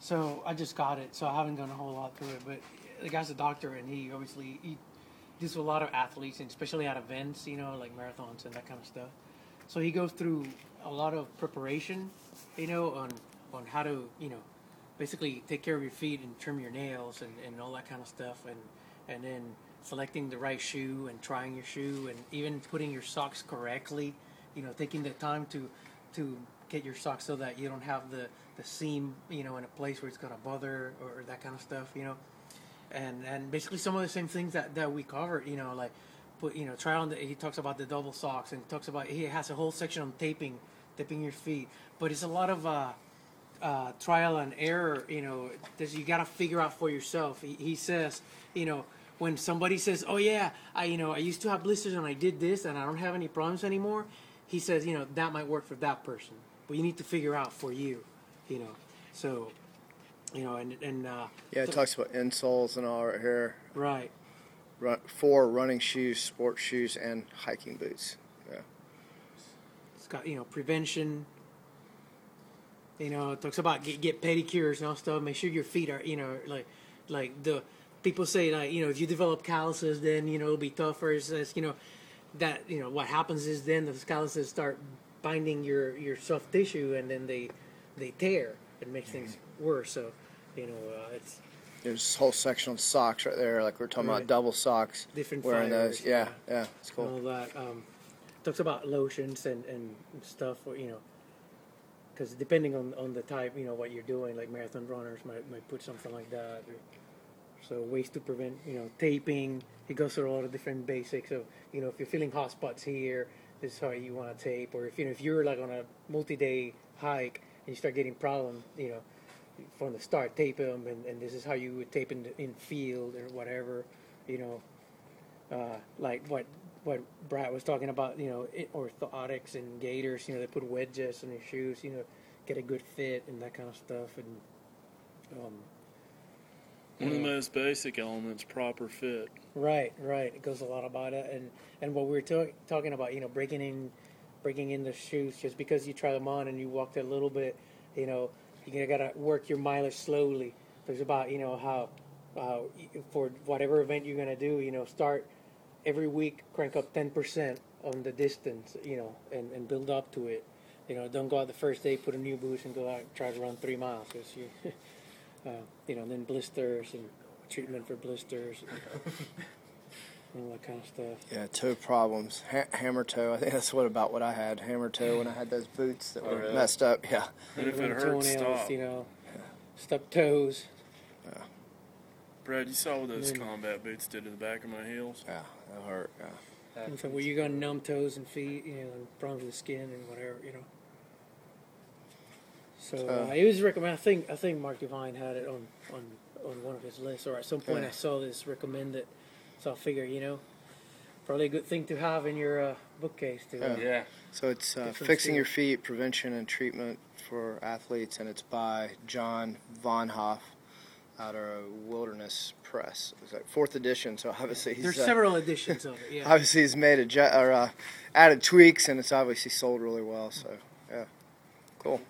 So I just got it, so I haven't gone a whole lot through it. But the guy's a doctor, and he deals with a lot of athletes, and especially at events, like marathons and that kind of stuff. So he goes through a lot of preparation, on how to, basically take care of your feet and trim your nails and all that kind of stuff, and then selecting the right shoe and trying your shoe and even putting your socks correctly, taking the time to get your socks so that you don't have the seam, in a place where it's going to bother or that kind of stuff, and basically some of the same things that we covered, like try on he talks about the double socks, and he has a whole section on taping your feet, but it's a lot of trial and error, that you got to figure out for yourself. He says, when somebody says, oh yeah, I used to have blisters and I did this and I don't have any problems anymore, he says, that might work for that person, but you need to figure out for you, so, it talks about insoles and all right here. Right. For running shoes, sports shoes, and hiking boots. Yeah. It's got, prevention. It talks about get pedicures and all stuff. Make sure your feet are, like the people say, like, if you develop calluses, then, it'll be tougher. It says, that, what happens is then the calluses start binding your soft tissue, and then they tear. It makes things worse. So, it's... There's a whole section on socks right there, like we're talking about double socks. Different wearing fibers, those. Yeah, it's cool. All that. Talks about lotions and stuff, because depending on the type, what you're doing, like marathon runners might put something like that. So ways to prevent, taping. It goes through a lot of different basics of, if you're feeling hot spots here, this is how you want to tape. Or if you're like on a multi-day hike and you start getting problems, from the start, tape them, and this is how you would tape in field or whatever, like what Brad was talking about, orthotics and gaiters, they put wedges in your shoes, get a good fit and that kind of stuff, and one of the most basic elements, proper fit. Right. It goes a lot about it, and what we were talking about, breaking in the shoes, just because you try them on and you walked a little bit, you gotta work your mileage slowly. There's about, how for whatever event you're gonna do, start every week, crank up 10% on the distance, and build up to it. Don't go out the first day, put a new boost, and go out and try to run 3 miles. Cause then blisters and treatment for blisters. And all that kind of stuff. Yeah, toe problems. Hammer toe. I think that's what I had. Hammer toe when I had those boots that were messed up. Yeah. And if it hurts, stop. Stuck toes. Yeah. Brad, you saw what those combat boots did to the back of my heels? Yeah, that hurt. Yeah. And so you're going to numb toes and feet, and problems with the skin and whatever, So it was recommended. I think Mark Devine had it on one of his lists, or at some point I saw this recommended. So I figure, probably a good thing to have in your bookcase too. Yeah. So it's Fixing Your Feet, Prevention and Treatment for Athletes, and it's by John Von Hoff out of Wilderness Press. It's like 4th edition, so obviously there's several editions of it. Yeah. Obviously he's made added tweaks, and it's obviously sold really well. So yeah, cool.